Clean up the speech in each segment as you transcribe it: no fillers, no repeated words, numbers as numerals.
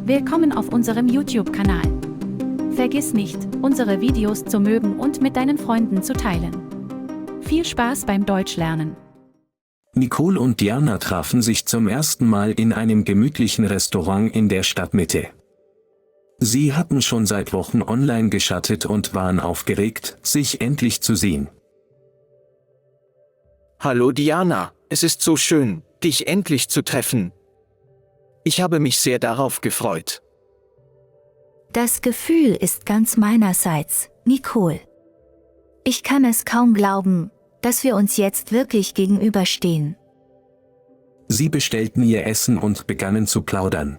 Willkommen auf unserem YouTube-Kanal. Vergiss nicht, unsere Videos zu mögen und mit deinen Freunden zu teilen. Viel Spaß beim Deutschlernen. Nicole und Diana trafen sich zum ersten Mal in einem gemütlichen Restaurant in der Stadtmitte. Sie hatten schon seit Wochen online geschattet und waren aufgeregt, sich endlich zu sehen. Hallo Diana, es ist so schön, dich endlich zu treffen. Ich habe mich sehr darauf gefreut. Das Gefühl ist ganz meinerseits, Nicole. Ich kann es kaum glauben, dass wir uns jetzt wirklich gegenüberstehen. Sie bestellten ihr Essen und begannen zu plaudern.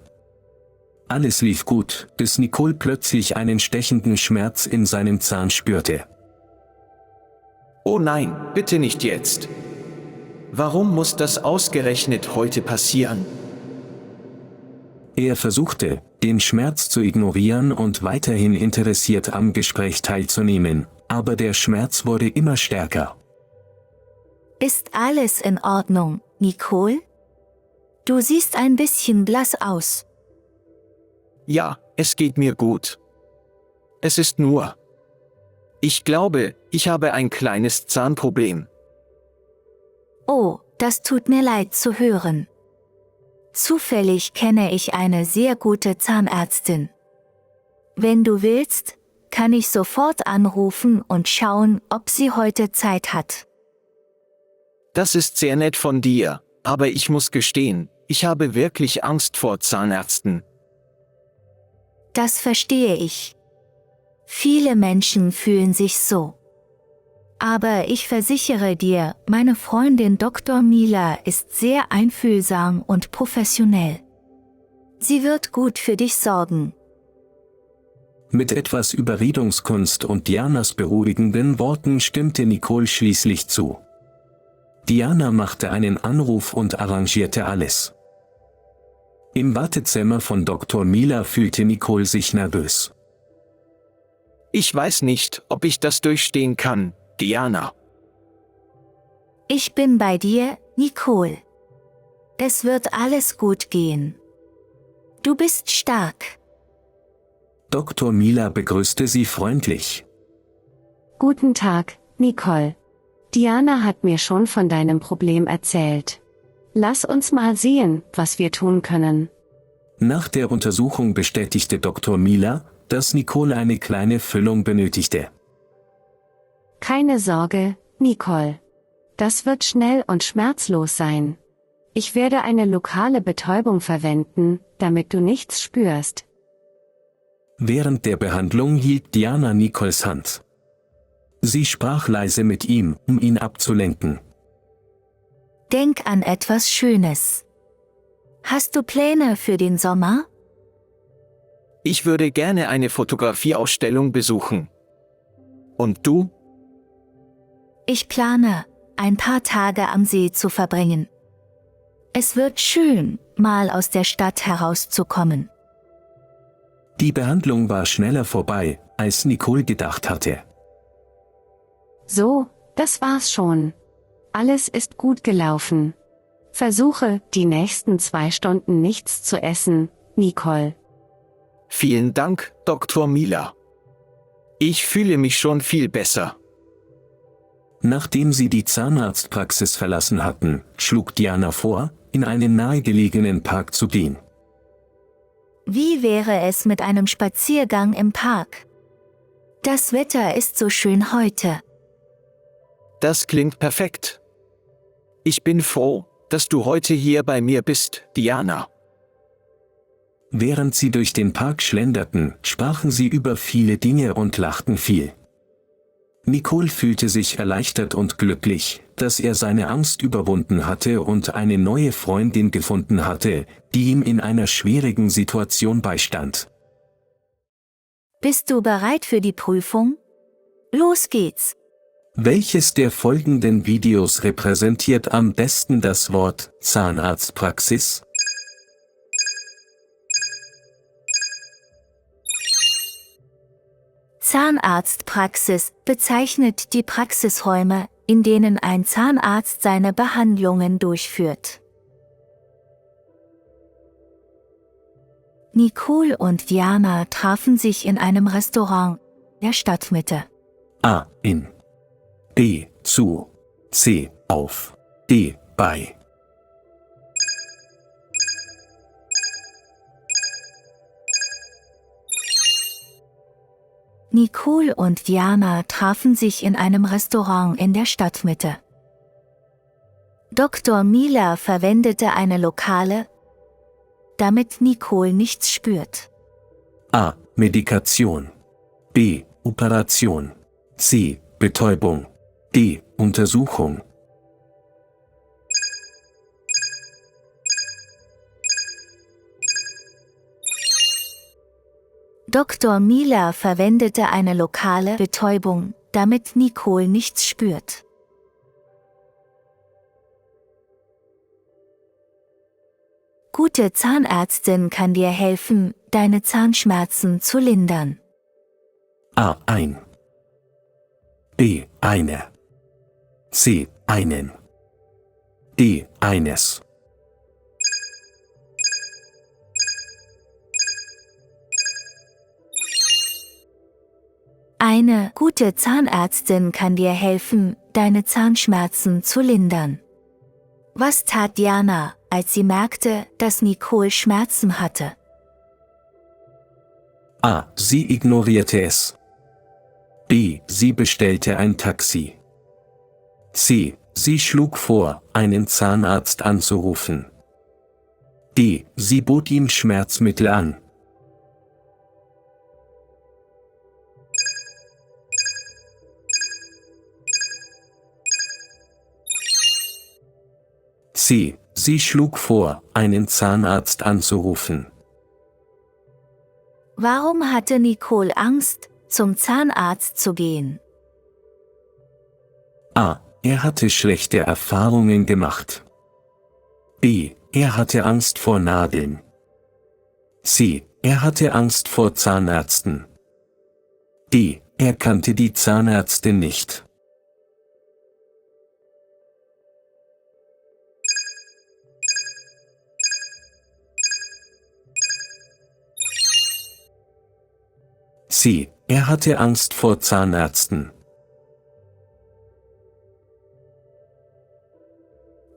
Alles lief gut, bis Nicole plötzlich einen stechenden Schmerz in seinem Zahn spürte. Oh nein, bitte nicht jetzt. Warum muss das ausgerechnet heute passieren? Er versuchte, den Schmerz zu ignorieren und weiterhin interessiert am Gespräch teilzunehmen, aber der Schmerz wurde immer stärker. Ist alles in Ordnung, Nicole? Du siehst ein bisschen blass aus. Ja, es geht mir gut. Es ist nur... Ich glaube, ich habe ein kleines Zahnproblem. Oh, das tut mir leid zu hören. Zufällig kenne ich eine sehr gute Zahnärztin. Wenn du willst, kann ich sofort anrufen und schauen, ob sie heute Zeit hat. Das ist sehr nett von dir, aber ich muss gestehen, ich habe wirklich Angst vor Zahnärzten. Das verstehe ich. Viele Menschen fühlen sich so. Aber ich versichere dir, meine Freundin Dr. Mila ist sehr einfühlsam und professionell. Sie wird gut für dich sorgen. Mit etwas Überredungskunst und Dianas beruhigenden Worten stimmte Nicole schließlich zu. Diana machte einen Anruf und arrangierte alles. Im Wartezimmer von Dr. Mila fühlte Nicole sich nervös. Ich weiß nicht, ob ich das durchstehen kann, Diana. Ich bin bei dir, Nicole. Es wird alles gut gehen. Du bist stark. Dr. Mila begrüßte sie freundlich. Guten Tag, Nicole. Diana hat mir schon von deinem Problem erzählt. Lass uns mal sehen, was wir tun können. Nach der Untersuchung bestätigte Dr. Mila, dass Nicole eine kleine Füllung benötigte. Keine Sorge, Nicole. Das wird schnell und schmerzlos sein. Ich werde eine lokale Betäubung verwenden, damit du nichts spürst. Während der Behandlung hielt Diana Nicoles Hand. Sie sprach leise mit ihm, um ihn abzulenken. Denk an etwas Schönes. Hast du Pläne für den Sommer? Ich würde gerne eine Fotografieausstellung besuchen. Und du? Ich plane, ein paar Tage am See zu verbringen. Es wird schön, mal aus der Stadt herauszukommen. Die Behandlung war schneller vorbei, als Nicole gedacht hatte. So, das war's schon. Alles ist gut gelaufen. Versuche, die nächsten 2 Stunden nichts zu essen, Nicole. Vielen Dank, Dr. Mila. Ich fühle mich schon viel besser. Nachdem sie die Zahnarztpraxis verlassen hatten, schlug Diana vor, in einen nahegelegenen Park zu gehen. Wie wäre es mit einem Spaziergang im Park? Das Wetter ist so schön heute. Das klingt perfekt. Ich bin froh, dass du heute hier bei mir bist, Diana. Während sie durch den Park schlenderten, sprachen sie über viele Dinge und lachten viel. Nicole fühlte sich erleichtert und glücklich, dass er seine Angst überwunden hatte und eine neue Freundin gefunden hatte, die ihm in einer schwierigen Situation beistand. Bist du bereit für die Prüfung? Los geht's! Welches der folgenden Videos repräsentiert am besten das Wort Zahnarztpraxis? Zahnarztpraxis bezeichnet die Praxisräume, in denen ein Zahnarzt seine Behandlungen durchführt. Nicole und Diana trafen sich in einem Restaurant der Stadtmitte. A. In. B. Zu. C. Auf. D. Bei. Nicole und Diana trafen sich in einem Restaurant in der Stadtmitte. Dr. Miller verwendete eine Lokale, damit Nicole nichts spürt. A. Medikation. B. Operation. C. Betäubung. D. Untersuchung. Dr. Miller verwendete eine lokale Betäubung, damit Nicole nichts spürt. Gute Zahnärztin kann dir helfen, deine Zahnschmerzen zu lindern. A. Ein. B. Eine. C. Einen. D. Eines. Eine gute Zahnärztin kann dir helfen, deine Zahnschmerzen zu lindern. Was tat Diana, als sie merkte, dass Nicole Schmerzen hatte? A. Sie ignorierte es. B. Sie bestellte ein Taxi. C. Sie schlug vor, einen Zahnarzt anzurufen. D. Sie bot ihm Schmerzmittel an. C. Sie schlug vor, einen Zahnarzt anzurufen. Warum hatte Nicole Angst, zum Zahnarzt zu gehen? A. Er hatte schlechte Erfahrungen gemacht. B. Er hatte Angst vor Nadeln. C. Er hatte Angst vor Zahnärzten. D. Er kannte die Zahnärztin nicht. C. Er hatte Angst vor Zahnärzten.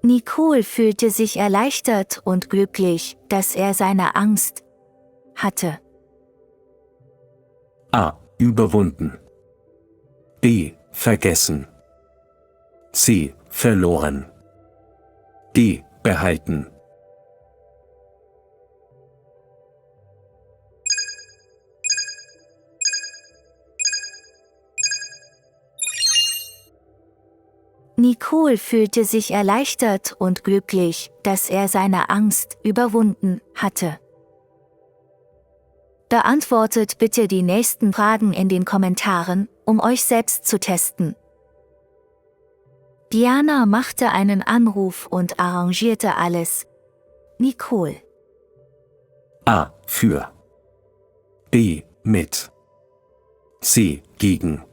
Nicole fühlte sich erleichtert und glücklich, dass er seine Angst hatte. A. Überwunden. B. Vergessen. C. Verloren. D. Behalten. Nicole fühlte sich erleichtert und glücklich, dass er seine Angst überwunden hatte. Beantwortet bitte die nächsten Fragen in den Kommentaren, um euch selbst zu testen. Diana machte einen Anruf und arrangierte alles. Nicole. A. Für. B. Mit. C. Gegen.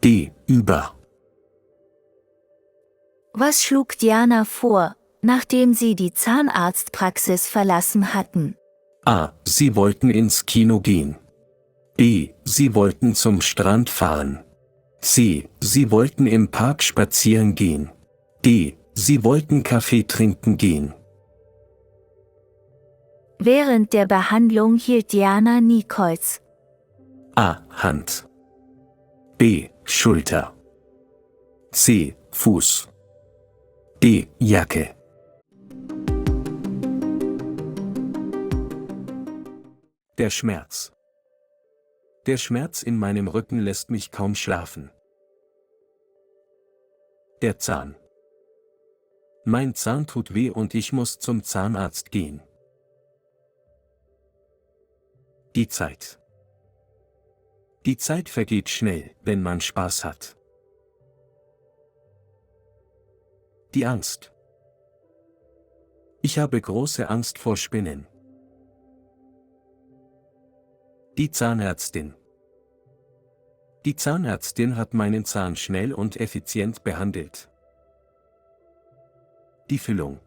D. Über. Was schlug Diana vor, nachdem sie die Zahnarztpraxis verlassen hatten? A. Sie wollten ins Kino gehen. B. Sie wollten zum Strand fahren. C. Sie wollten im Park spazieren gehen. D. Sie wollten Kaffee trinken gehen. Während der Behandlung hielt Diana Nicoles A. Hand. B. Schulter. C. Fuß. D. Jacke. Der Schmerz. Der Schmerz in meinem Rücken lässt mich kaum schlafen. Der Zahn. Mein Zahn tut weh und ich muss zum Zahnarzt gehen. Die Zeit. Die Zeit vergeht schnell, wenn man Spaß hat. Die Angst. Ich habe große Angst vor Spinnen. Die Zahnärztin. Die Zahnärztin hat meinen Zahn schnell und effizient behandelt. Die Füllung.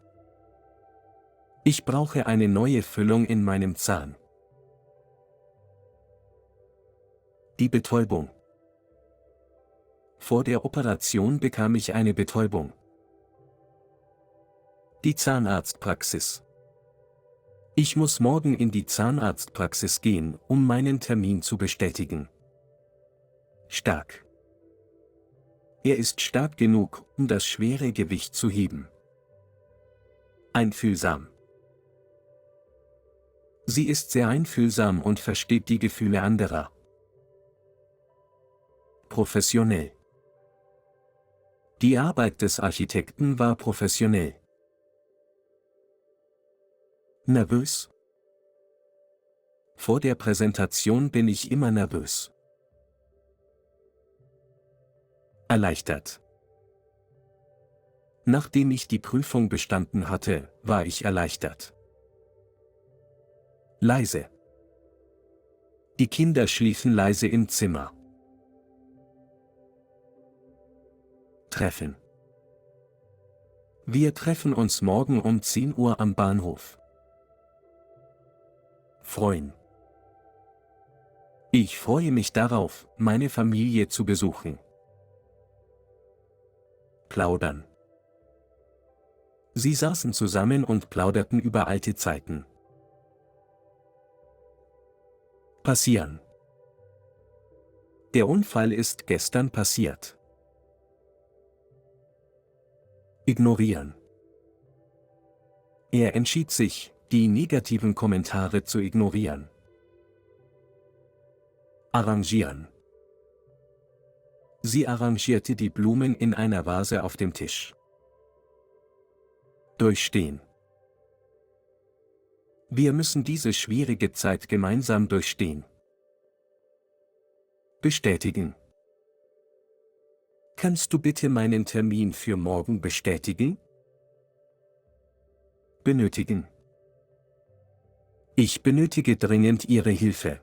Ich brauche eine neue Füllung in meinem Zahn. Die Betäubung. Vor der Operation bekam ich eine Betäubung. Die Zahnarztpraxis. Ich muss morgen in die Zahnarztpraxis gehen, um meinen Termin zu bestätigen. Stark. Er ist stark genug, um das schwere Gewicht zu heben. Einfühlsam. Sie ist sehr einfühlsam und versteht die Gefühle anderer. Professionell. Die Arbeit des Architekten war professionell. Nervös? Vor der Präsentation bin ich immer nervös. Erleichtert. Nachdem ich die Prüfung bestanden hatte, war ich erleichtert. Leise. Die Kinder schliefen leise im Zimmer. Treffen. Wir treffen uns morgen um 10 Uhr am Bahnhof. Freuen. Ich freue mich darauf, meine Familie zu besuchen. Plaudern. Sie saßen zusammen und plauderten über alte Zeiten. Passieren. Der Unfall ist gestern passiert. Ignorieren. Er entschied sich, die negativen Kommentare zu ignorieren. Arrangieren. Sie arrangierte die Blumen in einer Vase auf dem Tisch. Durchstehen. Wir müssen diese schwierige Zeit gemeinsam durchstehen. Bestätigen. Kannst du bitte meinen Termin für morgen bestätigen? Benötigen. Ich benötige dringend Ihre Hilfe.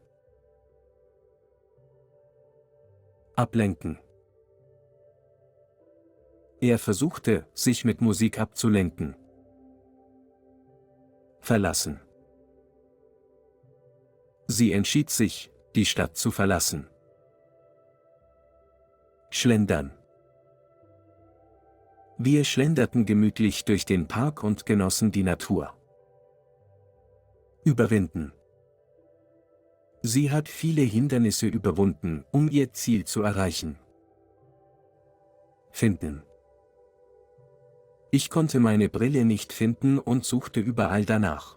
Ablenken. Er versuchte, sich mit Musik abzulenken. Verlassen. Sie entschied sich, die Stadt zu verlassen. Schlendern. Wir schlenderten gemütlich durch den Park und genossen die Natur. Überwinden. Sie hat viele Hindernisse überwunden, um ihr Ziel zu erreichen. Finden. Ich konnte meine Brille nicht finden und suchte überall danach.